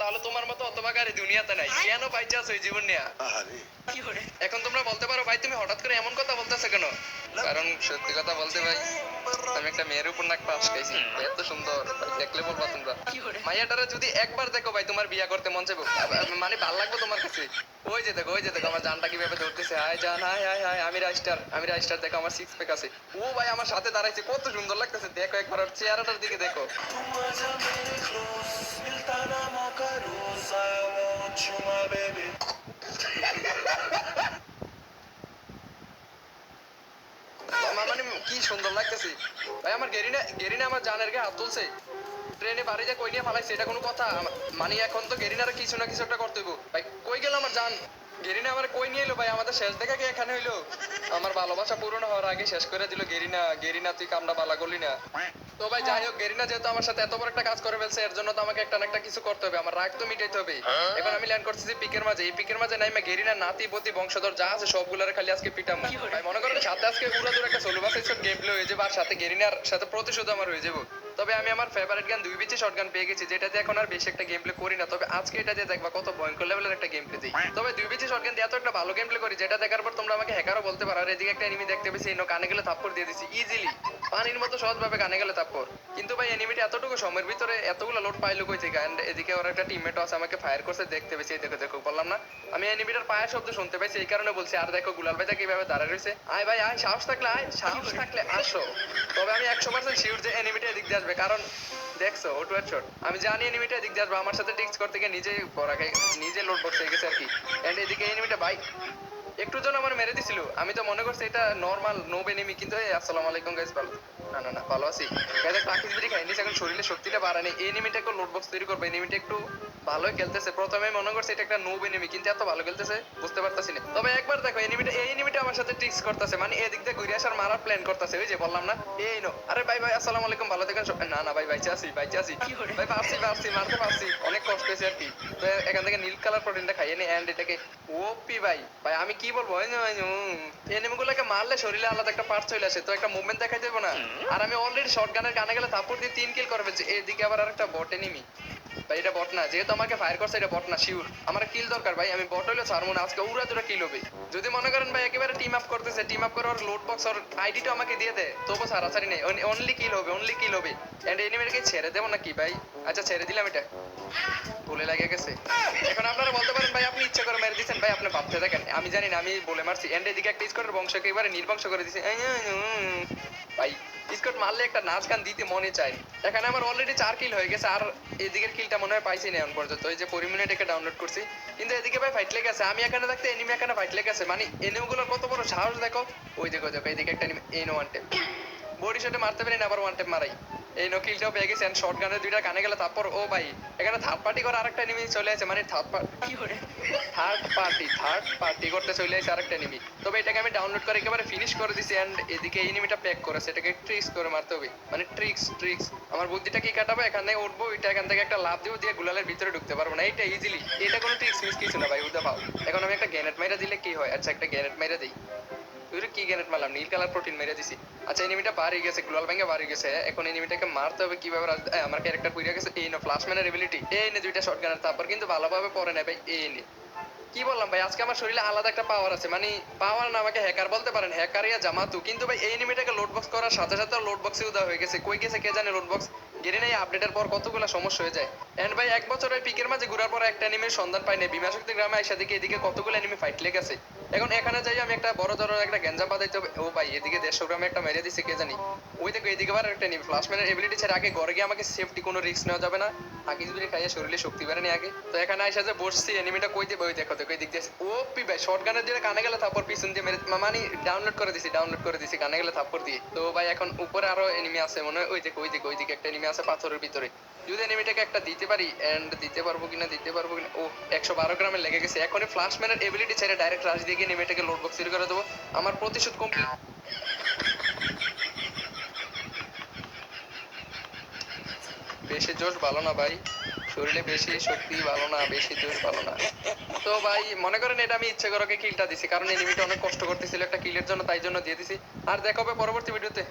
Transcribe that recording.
তাহলে তোমার মতো অতবাগারে দুনিয়াতে নাই, কেন বাইচে আছো এই জীবন নিয়ে? এখন তোমরা বলতে পারো ভাই তুমি হঠাৎ করে এমন কথা বলতেছো কেন? কারণ সত্যি কথা বলতে ভাই, আমি একটা মেয়ের উপর নাক পাশ খাইছি, এত সুন্দর ভাই, দেখলে বলবা তোমরা। মাইয়াটারে যদি একবার দেখো ভাই তোমার বিয়া করতে মন চাইবো, মানে ভাল লাগবে তোমার কাছে। ওই যে দেখো আমার জানটা কিভাবে ধরতেছে, হাই জান, হাই হাই হাই, আমি রাইস্টার দেখো, আমার সিক্স প্যাক আছে। ও ভাই আমার সাথে দাঁড়াইছে, কত সুন্দর লাগতেছে, দেখো একবার ওর চেহারাটার দিকে দেখো। মানে কি সুন্দর লাগতেছে ভাই, আমার গেরিনা আমার জানের গায়ে হাত তুলছে। ট্রেনে বাড়ি যা কই নিয়ে ফালাইছে, এটা কোনো কথা? মানে এখন তো গেরিনারে কিছু না কিছু একটা করতে হইব ভাই। কই গেল আমার জান? গেরিনা আমার কই নিয়ে এলো ভাই? আমাদের শেষ দেখা কি এখানে হইলো? আমার ভালোবাসা পূরণ হওয়ার আগে শেষ করে দিল গেরিনা তুই কামটা বালা করলি না। তো ভাই যাই হোক, গেরিনা যেহেতু আমার সাথে এত বড় একটা কাজ করে ফেলছে, এর জন্য তো আমাকে একটা না একটা কিছু করতে হবে, আমার রাগ তো মিটাইতে হবে। এখন আমি ল্যান্ড করতেছি পিকের মাঝে, এই পিকের মাঝে নাইমা গেরিনা নাতি পতি বংশধর যা আছে সবগুলারে খালি আজকে পিটাম ভাই। মনে করেন সাথে আজকে পুরো দূর একটা সোলো বাস গেম প্লে হয়ে যাবে, আর সাথে গেরিনার সাথে প্রতিশোধ আমার হয়ে যাবো। তবে আমি আমার ফেভারিট গান দুই বিচি শটগান পেয়ে গেছি, যেটাতে এখন আর বেশি একটা গেম প্লে করি না। তবে আজকে এটা দিয়ে দেখবা কত ভয়ঙ্কর লেভেলের একটা গেম প্লে দিই। তবে দুই বিচি শটগান দিয়ে এত একটা ভালো গেম প্লে করি, যেটা দেখার পর তোমরা আমাকে হ্যাকারও বলতে পারো। আর এদিকে একটা এনিমি দেখতে পেয়েছি, এনো কানে গেলে থাপ্পড় দিয়ে দিছি ইজিলি, পানির মতো সহজ ভাবে কানে গেলে থাপ্পড়। কিন্তু ভাই এনিমিটা এতটুকু সময়ের ভিতরে এতগুলো লোড পাইলো কই থেকে? এন্ড এদিকে ওর একটা টিমমেট আছে আমাকে ফায়ার করছে, দেখতে পেয়েছি। দেখো দেখো বললাম না, আমি এনিমিটার পায়ের শব্দ শুনতে পাইছি, এই কারণে বলছি। আর দেখো গুলাল ভাইটা কিভাবে দাঁড়ায় রয়েছে। আয় ভাই আয়, সাহস থাকলে আয়, সাহস থাকলে আসো। তবে আমি 100% শিওর যে এনিমিটা এদিক দিয়ে আসবে, কারণ দেখছো ওটু হেডশট। আমি জানি এনিমিটা এদিক দিয়ে আসবে, আমার সাথে টিক্স করতে গিয়ে নিজে লোড বক্স হয়ে গেছে আর কি। এন্ড এদিকে এনিমিটা ভাই একটু জন আমার মেরে দিছিল, আমি তো মনে করছি এটা নরমাল নোব এনিমি, কিন্তু আসসালামু আলাইকুম গাইস, ভালো না ভালো আছি গাইস। একটা আকিস বিড়ি খাই নিছি, এখন শরীরে শক্তিটা বাড়ানি। এই এনিমিটা একটু লোড বক্স তৈরি করবে, এনিমিটা একটু ভালোই খেলতেছে। প্রথমে মনে করছি এটা একটা নোব এনিমি, কিন্তু এত ভালো খেলতেছে বুঝতে পারতাছি না। তবে একবার দেখো এই এনিমিটা আমার সাথে ট্রিক্স করতেছে, মানে এদিক দিয়ে ঘুরে আসার মারার প্ল্যান করতেছে। ওই যে বললাম না, এই নো, আরে ভাই আসসালামু আলাইকুম, ভালো থাকেন সব। না ভাই বাইচে আছি ভাই, পারছি মারতে পারছি, অনেক কষ্ট হয়েছে আর কি। তো এখান থেকে নীল কালার প্রোটিনটা খাইয়ে নি, এন্ড এটাকে ওপি ভাই আমি কি বলবো, এনিমিগুলোকে মারলে শরীরে আলাদা একটা পার্ট চলে আসে, তো একটা মুভমেন্ট দেখাই দেবো না। আর আমি অলরেডি শটগানের কানে গেলে থাপ্পড় দিয়ে 3 কিল করে ফেলছি। এদিকে আবার আরেকটা বট এনিমি ভাই, এটা বট না, যেহেতু আমাকে ফায়ার করছে এটা বট না শিওর। আমার কিল দরকার ভাই, আমি বট হইলে ছাড়বো না, আজকে উড়া দুরা কিল হবে। যদি মনে করেন ভাই একেবারে টিম আপ করতেছে, টিম আপ করে ওর লোড বক্স ওর আইডিটা আমাকে দিয়ে দেয়, তবু সারাসারি নেই, অনলি কিল হবে। এন্ড এনিমিটাকে ছেড়ে দেবো নাকি ভাই? আচ্ছা ছেড়ে দিলাম, এটা ভুলে লাগে গেছে। এখন আপনারা বলতে পারেন ভাই আপনি ইচ্ছা করে মেরে দিচ্ছেন, ভাই আপনি ভাবতে দেখেন, আমি জানি না আমি বলে মারছি। এন্ড এদিকে একটা স্কোয়াডের বংশকে এবারে নির্বংশ করে দিছে ভাই। স্কোয়াড মারলে একটা নাচ গান দিতে মনে চায়। এখানে আমার অলরেডি 4 কিল হয়ে গেছে, আর এদিকের কিলটা মনে হয় পাইছি না এখন পর্যন্ত। ওই যে পরিমিনেট একে ডাউনলোড করছি, কিন্তু এদিকে ভাই ফাইট লেগে আছে। আমি এখানে থাকতে এনিমি এখানে ফাইট লেগে আছে, মানে এনিমিগুলোর কত বড় সাহস দেখো। ওই দেখো এদিকে একটা এনিমি, এই নো ওয়ান ট্যাপ বডি শটে মারতে পারি না, আবার ওয়ান ট্যাপ মারাই। এই নো কিলটাও পেয়ে গেছে, এন্ড শটগানের দুইটা কানে গেলে তারপর ও ভাই এখানে থার্ড পার্টি করে আরেকটা এনিমি চলে আসে, মানে থার্ড পার্টি করতে চলে আসে আরেকটা এনিমি। তবে এটাকে আমি ডাউনলোড করে একেবারে ফিনিশ করে দিছি। এন্ড এদিকে এনিমিটা প্যাক করেছে, এটাকে ট্রিক্স করে মারতে হবে, মানে ট্রিক্স আমার বুদ্ধিটা কি কাটাবো, এখানে উঠবো, এটা এখান থেকে একটা লাভ দিব, দিয়ে গুলালের ভিতরে ঢুকতে পারবো না, এইটা ইজিলি। এটা কোনো ট্রিক্স মিস কিছু না ভাই, উদা পাও। এখন আমি একটা গ্রেনেড মাইরা দিলে কি হয়? আচ্ছা একটা গ্রেনেড মাইরা দিই। কি গ্রেনেড মারলাম, নীল কালার প্রোটিন মেরে দিছি। আচ্ছা এনিমিটা বাড়ি গেছে, গ্লোয়াল ভেঙে বাড়ি গেছে। এখন এনিমিটাকে মারতে হবে কিভাবে? আমার ক্যারেক্টার পুইরা গেছে। এই নো ফ্লাশম্যানের এবিলিটি, এই নে দুইটা শটগানের, তারপর কিন্তু ভালোভাবে পরে নেবে। এই নে কি বললাম ভাই, আজকে আমার শরীরে আলাদা একটা পাওয়ার আছে, মানে পাওয়ার না, আমাকে হ্যাকার বলতে পারেন, হ্যাকারিয়া জামাতু। কিন্তু ভাই এই এনিমিটাকে লোড বক্স করার সাথে সাথে লোড বক্সে উদা হয়ে গেছে, কই গেছে কে জানে লোড বক্স। গেরিনা এই আপডেটের পর কতগুলো সমস্যা হয়ে যায়। এন্ড ভাই 1 বছর ওই পিকের মাঝে ঘুরার পর একটা এনিমির সন্ধান পাই নাই। বিমাশক্তি গ্রামে আইসা দিকে এদিকে কতগুলো এনিমি ফাইট লেগেছে। এখন এখানে যাই আমি একটা বড় ধরনের একটা গ্যাঞ্জাম বাঁধাইতে হবে। ও ভাই এদিকে 150 গ্রামে একটা মেরে দিছে কে জানি। ওই দেখো এদিকে আবার একটা এনিমি ফ্লাশম্যানের এবিলিটি ছেড়ে আগে ঘরে গিয়ে আমাকে সেফটি, কোনো রিস্ক নেওয়া যাবে না, আগে যদি খাইয়ে শরীরে শক্তি বাড়েনি আগে। তো এখানে আইসা যে বসছি, এনিমিটা কই দেবে? ওই দেখো এই দিক দিয়ে ওপি ভাই শটগানের দিয়ে কানে গেলে থাপ্পড় পিছন দিয়ে মেরে, মানে ডাউনলোড করে দিছি কানে গেলে থাপ্পড় দিয়ে। তো ভাই এখন উপরে আরো এনিমি আছে মনে হয়, ওই দিকে একটা এনিমি আছে পাথরের ভিতরে। যদি এনিমিটাকে একটা দিতে পারি, এন্ড দিতে পারবো কিনা ও 112 গ্রামে লেগে গেছে। এখনই ফ্লাশম্যানের এবিলিটি ছেড়ে ডাইরেক্ট রাশ দিয়ে গিয়ে এনিমিটাকে লোড বক্স করে দেবো, আমার প্রতিশোধ কমপ্লিট। বেশি জোশ ভালো না ভাই, শরীরে বেশি শক্তি ভালো না, বেশি জোশ ভালো না। তো ভাই মনে করেন এটা আমি ইচ্ছে করে কিলটা দিছি, কারণ এনিমিটা অনেক কষ্ট করতেছিল একটা কিলের জন্য, তাই জন্য দিয়ে দিছি। আর দেখা হবে পরবর্তী ভিডিওতে।